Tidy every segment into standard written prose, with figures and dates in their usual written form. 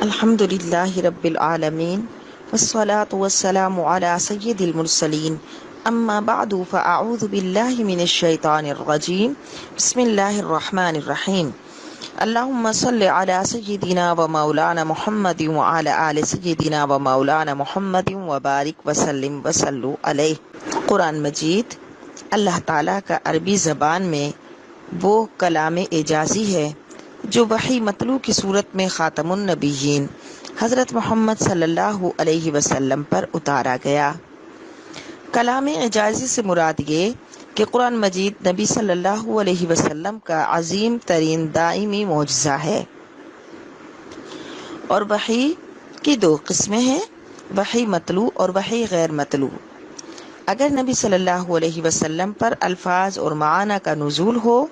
الحمد للہ رب العالمین والصلاة والسلام علی سید المرسلین اما بعد فاعوذ باللہ من الشیطان الرجیم بسم اللہ الرحمن الرحیم اللہم صل علی سیدنا و مولانا محمد وعلی آل سیدنا و مولانا محمد وبارک وسلم وصلو علیہ۔ قرآن مجید اللہ تعالیٰ کا عربی زبان میں وہ کلام اعجازی ہے جو وحی مطلوع کی صورت میں خاتم النبیین حضرت محمد صلی اللہ علیہ وسلم پر اتارا گیا۔ کلام اعجازی سے مراد یہ کہ قرآن مجید نبی صلی اللہ علیہ وسلم کا عظیم ترین دائمی معجزہ ہے۔ اور وحی کی دو قسمیں ہیں، وحی مطلوع اور وحی غیر مطلوع۔ اگر نبی صلی اللہ علیہ وسلم پر الفاظ اور معنی کا نزول ہو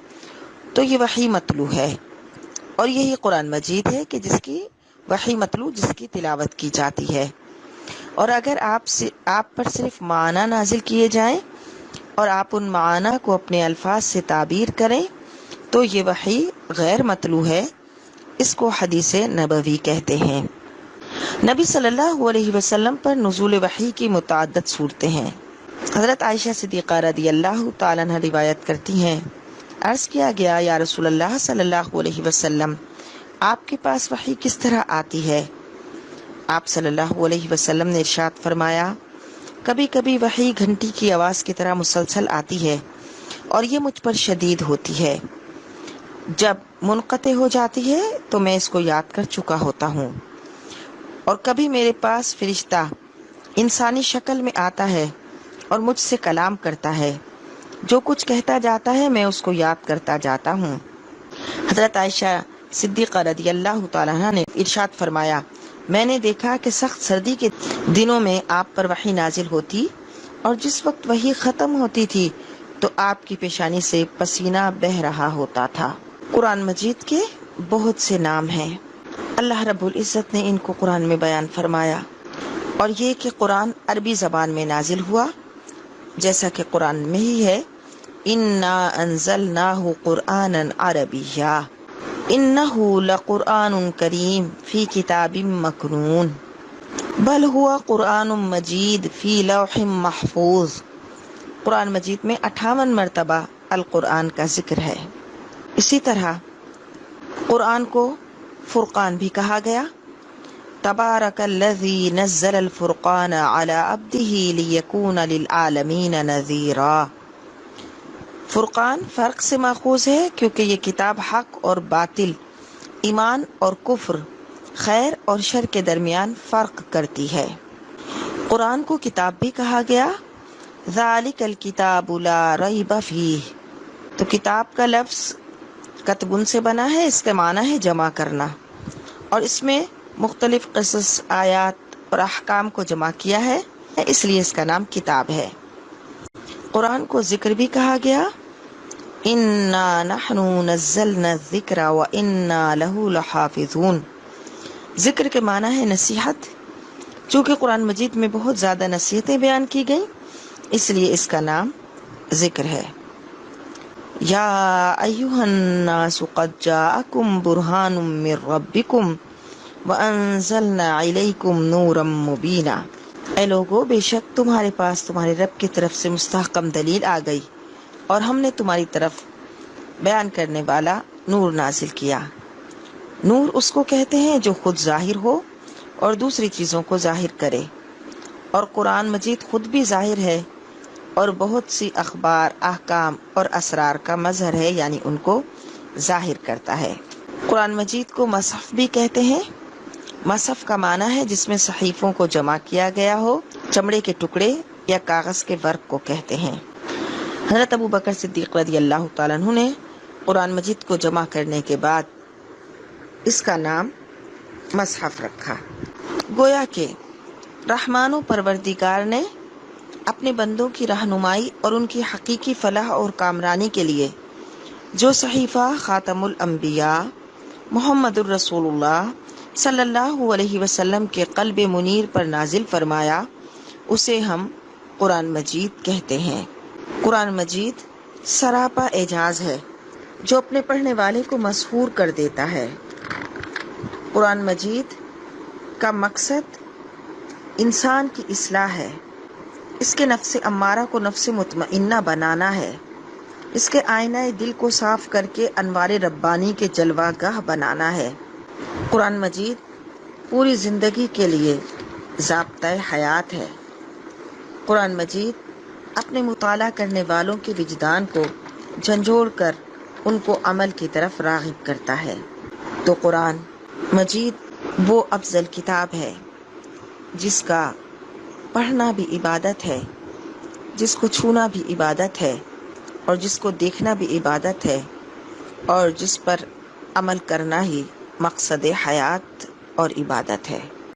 تو یہ وحی مطلوع ہے، اور یہی قرآن مجید ہے کہ جس کی وحی مطلوع جس کی تلاوت کی جاتی ہے۔ اور اگر آپ پر صرف معنی نازل کیے جائیں اور آپ ان معنی کو اپنے الفاظ سے تعبیر کریں تو یہ وحی غیر مطلوع ہے، اس کو حدیث نبوی کہتے ہیں۔ نبی صلی اللہ علیہ وسلم پر نزول وحی کی متعدد صورتیں ہیں۔ حضرت عائشہ صدیقہ رضی اللہ تعالیٰ عنہ روایت کرتی ہیں، عرض کیا گیا، یا رسول اللہ صلی اللہ علیہ وسلم، آپ کے پاس وحی کس طرح آتی ہے؟ آپ صلی اللہ علیہ وسلم نے ارشاد فرمایا، کبھی کبھی وحی گھنٹی کی آواز کی طرح مسلسل آتی ہے اور یہ مجھ پر شدید ہوتی ہے۔ جب منقطع ہو جاتی ہے تو میں اس کو یاد کر چکا ہوتا ہوں۔ اور کبھی میرے پاس فرشتہ انسانی شکل میں آتا ہے اور مجھ سے کلام کرتا ہے، جو کچھ کہتا جاتا ہے میں اس کو یاد کرتا جاتا ہوں۔ حضرت عائشہ صدیقہ رضی اللہ تعالیٰ عنہ نے ارشاد فرمایا، میں نے دیکھا کہ سخت سردی کے دنوں میں آپ پر وحی نازل ہوتی اور جس وقت وحی ختم ہوتی تھی تو آپ کی پیشانی سے پسینہ بہہ رہا ہوتا تھا۔ قرآن مجید کے بہت سے نام ہیں، اللہ رب العزت نے ان کو قرآن میں بیان فرمایا، اور یہ کہ قرآن عربی زبان میں نازل ہوا، جیسا کہ قرآن میں ہی ہے، اِنَّا أَنزَلْنَاهُ قُرْآنًا عَرَبِيًّا إِنَّهُ لَقُرْآنٌ كَرِيمٌ فِي كِتَابٍ مَّكْنُونٍ بَلْ هُوَ قُرْآنٌ مَّجِيدٌ فِي لَوْحٍ مَّحْفُوظٍ۔ قرآن مجید میں 58 مرتبہ القرآن کا ذکر ہے۔ اسی طرح قرآن کو فرقان بھی کہا گیا، تبارک الذی نزل الفرقان علی عبدہ لیکون للعالمین نذیرا۔ فرقان فرق سے ماخوذ ہے کیونکہ یہ کتاب حق اور باطل، ایمان اور کفر، خیر اور شر کے درمیان فرق کرتی ہے۔ قرآن کو کتاب بھی کہا گیا، ذالک الکتاب لا ریب فیہ۔ تو کتاب کا لفظ کتبن سے بنا ہے، اس کا معنی ہے جمع کرنا، اور اس میں مختلف قصص، آیات اور احکام کو جمع کیا ہے، اس لیے اس کا نام کتاب ہے۔ قرآن کو ذکر بھی کہا گیا، اِنَّا نَحْنُ نَزَّلْنَا الذِّكْرَ وَإِنَّا لَهُ لَحَافِظُونَ۔ ذکر کے معنی ہے نصیحت، چونکہ قرآن مجید میں بہت زیادہ نصیحتیں بیان کی گئیں اس لیے اس کا نام ذکر ہے۔ یا ایھا الناس قد جاءکم برہان من ربکم وانزلنا الیکم نورا مبینا۔ اے لوگو، بے شک تمہارے پاس تمہارے رب کی طرف سے مستحکم دلیل آ گئی اور ہم نے تمہاری طرف بیان کرنے والا نور نازل کیا۔ نور اس کو کہتے ہیں جو خود ظاہر ہو اور دوسری چیزوں کو ظاہر کرے، اور قرآن مجید خود بھی ظاہر ہے اور بہت سی اخبار، احکام اور اسرار کا مظہر ہے، یعنی ان کو ظاہر کرتا ہے۔ قرآن مجید کو مصحف بھی کہتے ہیں۔ مصحف کا معنی ہے جس میں صحیفوں کو جمع کیا گیا ہو، چمڑے کے ٹکڑے یا کاغذ کے ورق کو کہتے ہیں۔ حضرت ابو بکر صدیق رضی اللہ تعالیٰ عنہ نے قرآن مجید کو جمع کرنے کے بعد اس کا نام مصحف رکھا۔ گویا کہ رحمان و پروردگار نے اپنے بندوں کی رہنمائی اور ان کی حقیقی فلاح اور کامرانی کے لیے جو صحیفہ خاتم الانبیاء محمد الرسول اللہ صلی اللہ علیہ وسلم کے قلب منیر پر نازل فرمایا، اسے ہم قرآن مجید کہتے ہیں۔ قرآن مجید سراپا اعجاز ہے جو اپنے پڑھنے والے کو مسحور کر دیتا ہے۔ قرآن مجید کا مقصد انسان کی اصلاح ہے، اس کے نفس امارہ کو نفس مطمئنہ بنانا ہے، اس کے آئینہ دل کو صاف کر کے انوار ربانی کے جلوہ گاہ بنانا ہے۔ قرآن مجید پوری زندگی کے لیے ضابطۂ حیات ہے۔ قرآن مجید اپنے مطالعہ کرنے والوں کے وجدان کو جھنجھوڑ کر ان کو عمل کی طرف راغب کرتا ہے۔ تو قرآن مجید وہ افضل کتاب ہے جس کا پڑھنا بھی عبادت ہے، جس کو چھونا بھی عبادت ہے، اور جس کو دیکھنا بھی عبادت ہے، اور جس پر عمل کرنا ہی مقصد حیات اور عبادت ہے۔